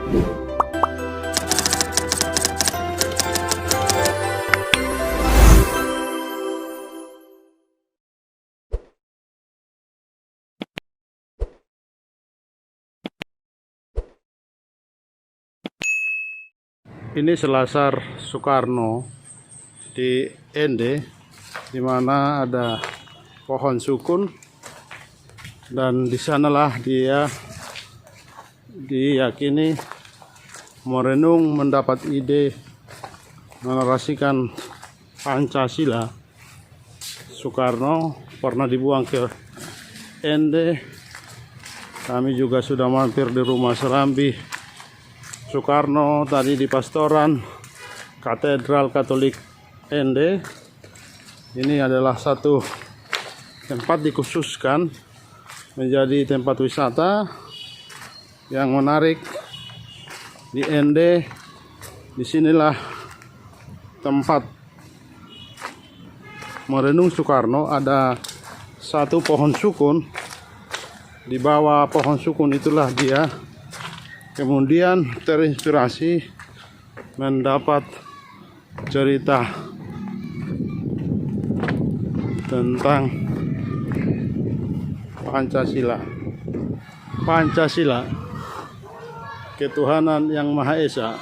Ini Selasar Soekarno di Ende, di mana ada pohon sukun, dan di sanalah dia diyakini merenung, mendapat ide menarasikan Pancasila. Soekarno pernah dibuang ke Ende. Kami juga sudah mampir di rumah Serambi Soekarno, tadi di Pastoran Katedral Katolik Ende. Ini adalah satu tempat dikhususkan menjadi tempat wisata yang menarik di Ende. Disinilah tempat merenung Soekarno. Ada satu pohon sukun. Di bawah pohon sukun itulah dia kemudian terinspirasi mendapat cerita tentang Pancasila. Pancasila, ketuhanan yang Maha Esa,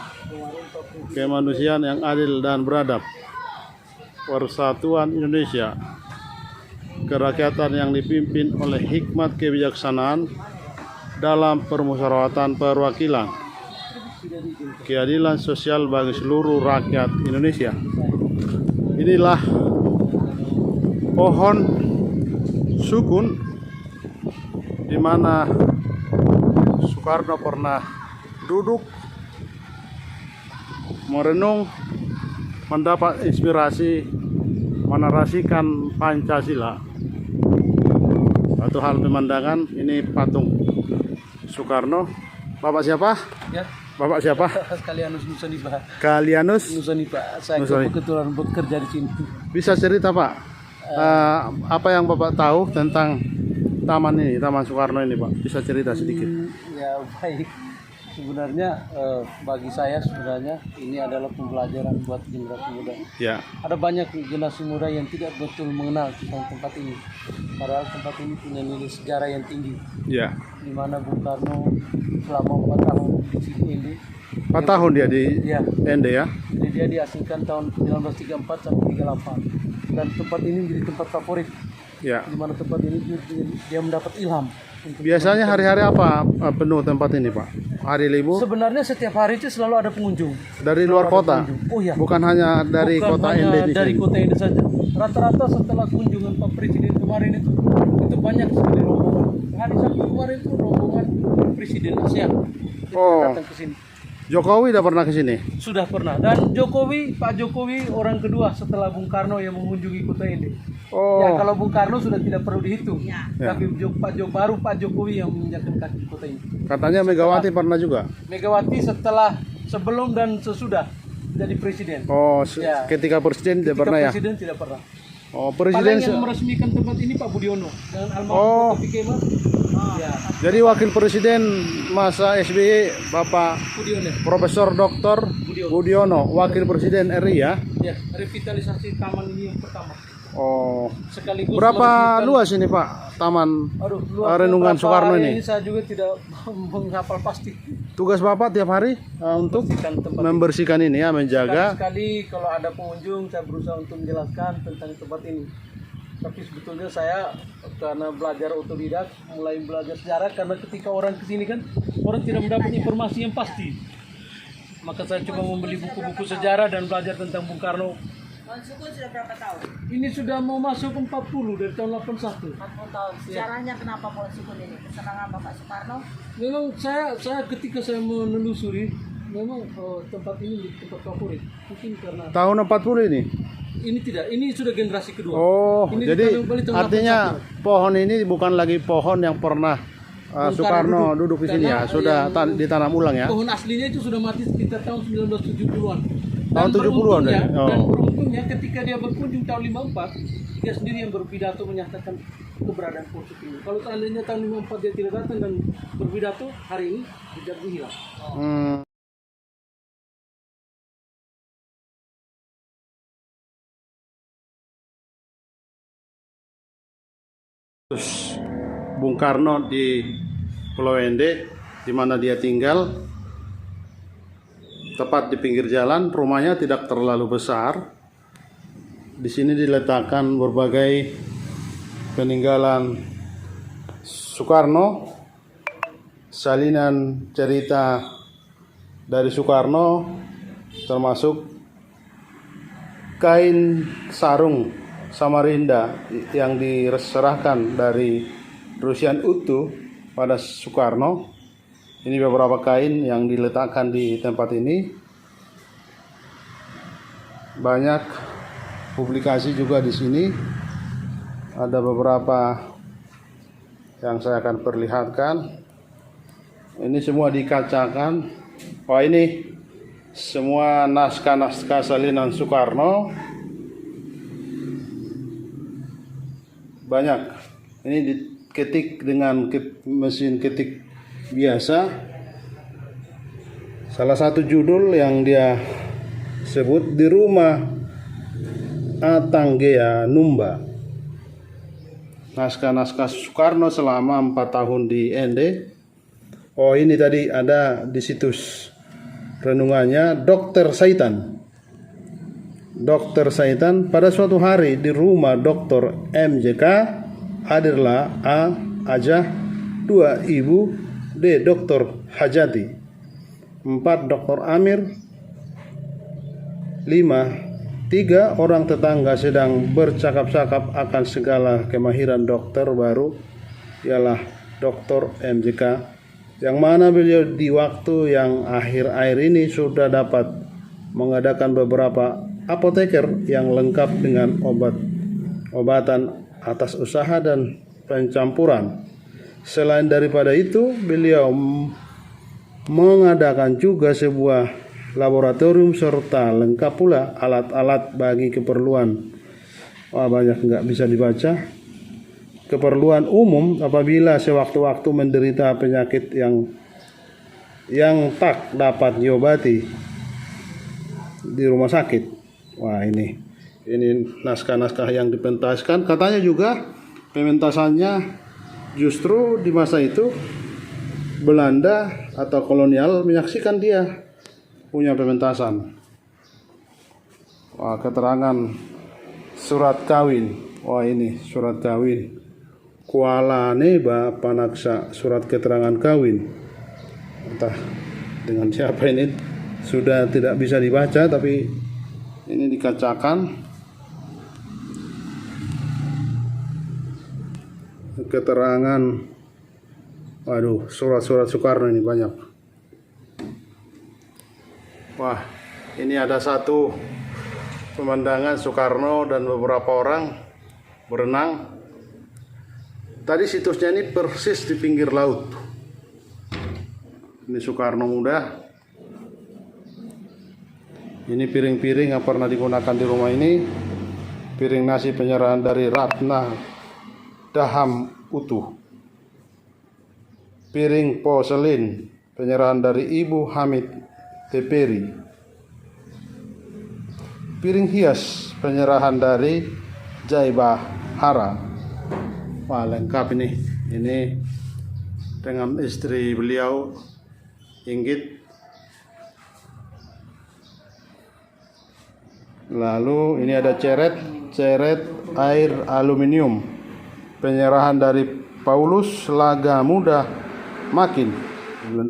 kemanusiaan yang adil dan beradab, persatuan Indonesia, kerakyatan yang dipimpin oleh hikmat kebijaksanaan dalam permusyawaratan perwakilan, keadilan sosial bagi seluruh rakyat Indonesia. Inilah pohon sukun di mana Soekarno pernah duduk merenung, mendapat inspirasi menarasikan Pancasila. Satu hal pemandangan, ini patung Soekarno. Bapak siapa? Ya. Bapak siapa? Kalianus Nusaniba. Kalianus Nusaniba. Saya Nusani. kebetulan bekerja di sini. Bisa cerita Pak, apa yang Bapak tahu tentang taman ini, Taman Soekarno ini Pak? Bisa cerita sedikit? Ya baik. Sebenarnya bagi saya sebenarnya ini adalah pembelajaran buat generasi muda. Ya. Ada banyak generasi muda yang tidak betul mengenal tentang tempat ini. Padahal tempat ini punya nilai sejarah yang tinggi. Ya. Di mana Bung Karno selama 4 tahun di sini ini. 4 tahun dia di Ya. Ende ya? Jadi dia diasingkan tahun 1934 sampai 38. Dan tempat ini menjadi tempat favorit. Ya. Di mana tempat ini dia mendapat ilham. Biasanya hari-hari apa penuh tempat ini Pak? Hari libur? Sebenarnya setiap hari itu selalu ada pengunjung. Dari luar kota? Oh ya. Bukan hanya dari Bukan kota hanya Ende di dari sini? kota Ende saja. Rata-rata setelah kunjungan Pak Presiden kemarin itu banyak sekali rombongan. Hari Sabtu kemarin itu rombongan Presiden ASEAN datang ke sini. Jokowi udah pernah ke sini? Sudah pernah. Dan Pak Jokowi orang kedua setelah Bung Karno yang mengunjungi kota Ende. Ya, kalau Bung Karno sudah tidak perlu dihitung. Ya. Tapi Pak Jokowi yang menginjakkan kaki kota ini. Katanya Megawati pernah juga? Megawati sebelum dan sesudah jadi presiden. Ya. Ketika presiden tidak pernah ya? Presiden tidak pernah. Presiden yang meresmikan tempat ini Pak Budiono dengan almarhum Taufik Kemas. Ya. Jadi wakil presiden masa SBY Bapak Budiono. Profesor Dr. Budiono, wakil presiden RI ya? Ya, revitalisasi taman ini yang pertama. Sekaligus berapa luas ini Pak taman renungan Soekarno ini? Saya juga tidak menghafal pasti. Tugas Bapak tiap hari untuk membersihkan ini ya, menjaga. Sekali kalau ada pengunjung saya berusaha untuk menjelaskan tentang tempat ini. Tapi sebetulnya saya karena belajar otodidak, mulai belajar sejarah, karena ketika orang kesini kan orang tidak mendapat informasi yang pasti. Maka saya coba membeli buku-buku sejarah dan belajar tentang Bung Karno. Pohon sukun sudah berapa tahun? Ini sudah mau masuk 40 dari tahun 81. 40 tahun. Sejarahnya kenapa pohon sukun ini? Kesenangan Bapak Soekarno? Memang saya ketika saya menelusuri, memang tempat ini tempat favorit. Mungkin karena tahun 40 ini? Ini tidak, ini sudah generasi kedua. Ini jadi artinya pohon ini bukan lagi pohon yang pernah Soekarno duduk di sini ya, sudah ditanam ulang ya? Pohon aslinya itu sudah mati sekitar tahun 1970-an. Tahun 70-an ya? Dan beruntungnya ketika dia berkunjung tahun 54, dia sendiri yang berpidato menyatakan keberadaan Paul Soekarno. Kalau seandainya tahun 54 dia tidak datang dan berpidato, hari ini jejak dia hilang. Hmm. Terus Bung Karno di Pulau Ende, di mana dia tinggal, tepat di pinggir jalan. Rumahnya tidak terlalu besar. Di sini diletakkan berbagai peninggalan Soekarno, salinan cerita dari Soekarno, termasuk kain sarung Samarinda yang diserahkan dari Rusian Utu pada Soekarno. Ini beberapa kain yang diletakkan di tempat ini. Banyak publikasi juga di sini. Ada beberapa yang saya akan perlihatkan. Ini semua dikacakan. Wah, ini semua naskah-naskah salinan Soekarno. Banyak. Ini diketik dengan mesin ketik biasa. Salah satu judul yang dia sebut Di Rumah Atanggea Numba. Naskah-naskah Soekarno selama 4 tahun di Ende. Oh, ini tadi ada di situs renungannya Dr. Saitan. Dr. Saitan, pada suatu hari di rumah Dr. MJK hadirlah A. Ajah, 2 Ibu D. Dr. Hajati, 4 Dr. Amir, 5 3 orang tetangga sedang bercakap-cakap akan segala kemahiran dokter baru, ialah Dr. MJK, yang mana beliau di waktu yang akhir-akhir ini sudah dapat mengadakan beberapa apoteker yang lengkap dengan obat-obatan atas usaha dan pencampuran. Selain daripada itu, beliau mengadakan juga sebuah laboratorium serta lengkap pula alat-alat bagi keperluan, banyak nggak bisa dibaca, keperluan umum apabila sewaktu-waktu menderita penyakit yang tak dapat diobati di rumah sakit. Wah, ini naskah-naskah yang dipentaskan. Katanya juga pementasannya justru di masa itu Belanda atau kolonial menyaksikan dia punya pementasan. Wah, keterangan surat kawin. Wah, ini surat kawin. Kuala Neba Panaksa, surat keterangan kawin. Entah dengan siapa ini, sudah tidak bisa dibaca, tapi ini dikacakan. Keterangan, waduh, surat-surat Soekarno ini banyak. Wah, ini ada satu pemandangan Soekarno dan beberapa orang berenang. Tadi situsnya ini persis di pinggir laut. Ini Soekarno muda. Ini piring-piring yang pernah digunakan di rumah ini. Piring nasi penyerahan dari Ratna Daham Utuh. Piring porselin penyerahan dari Ibu Hamid Teperi. Piring hias penyerahan dari Jaibah Hara. Wah, lengkap ini. Ini dengan istri beliau, Inggit. Lalu ini ada ceret air aluminium penyerahan dari Paulus Laga Muda Makin, bulan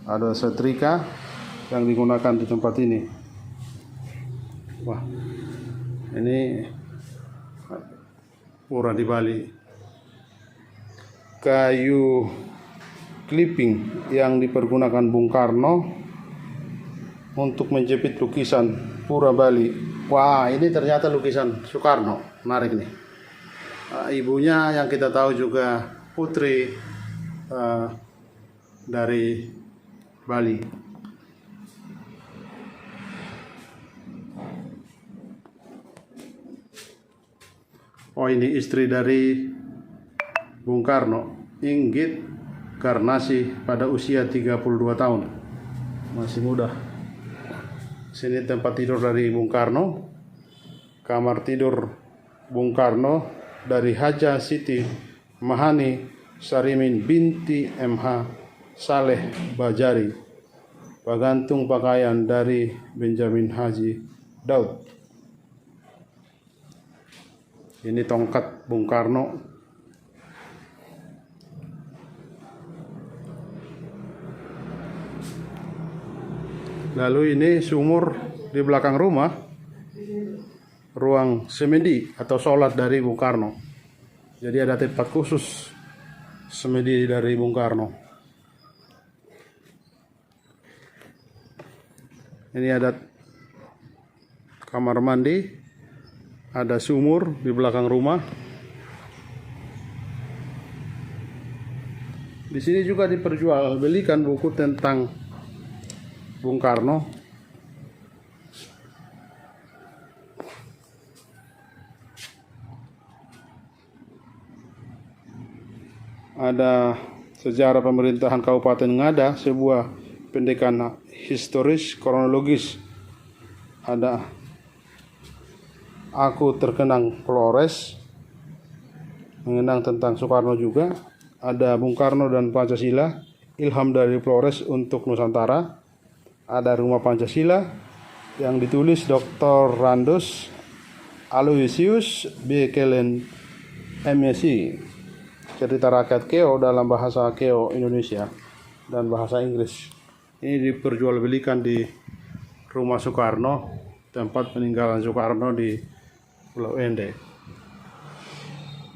2. Ada setrika yang digunakan di tempat ini. Wah, ini pura di Bali. Kayu clipping yang dipergunakan Bung Karno untuk menjepit lukisan pura Bali. Wah, ini ternyata lukisan Soekarno. Menarik nih. Ibunya yang kita tahu juga putri dari Bali. Oh, ini istri dari Bung Karno, Inggit Garnasi, pada usia 32 tahun. Masih muda. Sini tempat tidur dari Bung Karno. Kamar tidur Bung Karno dari Haja Siti Mahani Sarimin binti MH Saleh Bajari. Bagantung pakaian dari Benjamin Haji Daud. Ini tongkat Bung Karno. Lalu ini sumur di belakang rumah, ruang semedi atau sholat dari Bung Karno. Jadi ada tempat khusus semedi dari Bung Karno. Ini ada kamar mandi, ada sumur di belakang rumah. Di sini juga diperjualbelikan buku tentang Bung Karno. Ada sejarah pemerintahan Kabupaten Ngada, sebuah pendekan historis kronologis. Ada Aku Terkenang Flores, mengenang tentang Soekarno juga. Ada Bung Karno dan Pancasila, ilham dari Flores untuk Nusantara. Ada Rumah Pancasila yang ditulis Dr. Randus Aloysius B. Kelen MSc. Cerita rakyat Keo dalam bahasa Keo Indonesia dan bahasa Inggris. Ini diperjualbelikan di rumah Soekarno, tempat peninggalan Soekarno di Pulau Ende.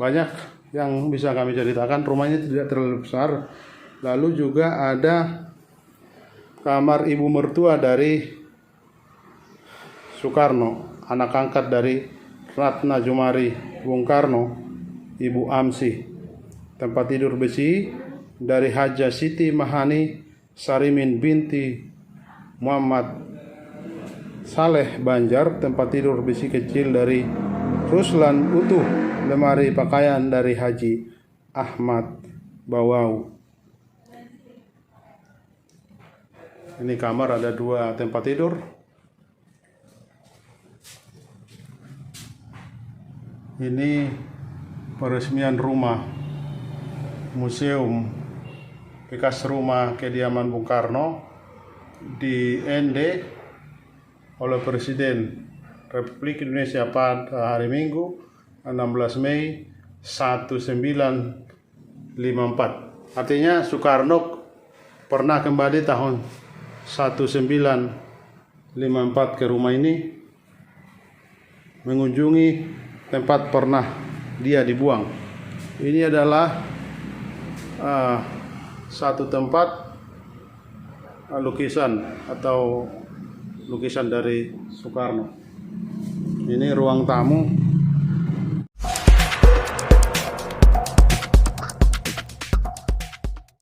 Banyak yang bisa kami ceritakan. Rumahnya tidak terlalu besar. Lalu juga ada kamar ibu mertua dari Soekarno, anak angkat dari Ratna Jumari Bung Karno, Ibu Amsi. Tempat tidur besi dari Haja Siti Mahani Sarimin binti Muhammad Saleh Banjar. Tempat tidur besi kecil dari Ruslan Utuh. Lemari pakaian dari Haji Ahmad Bawau. Ini kamar, ada 2 tempat tidur. Ini peresmian rumah museum bekas rumah kediaman Bung Karno di Ende oleh Presiden Republik Indonesia pada hari Minggu 16 Mei 1954. Artinya Soekarno pernah kembali tahun 1954 ke rumah ini, mengunjungi tempat pernah dia dibuang. Ini adalah satu tempat lukisan atau lukisan dari Soekarno. Ini ruang tamu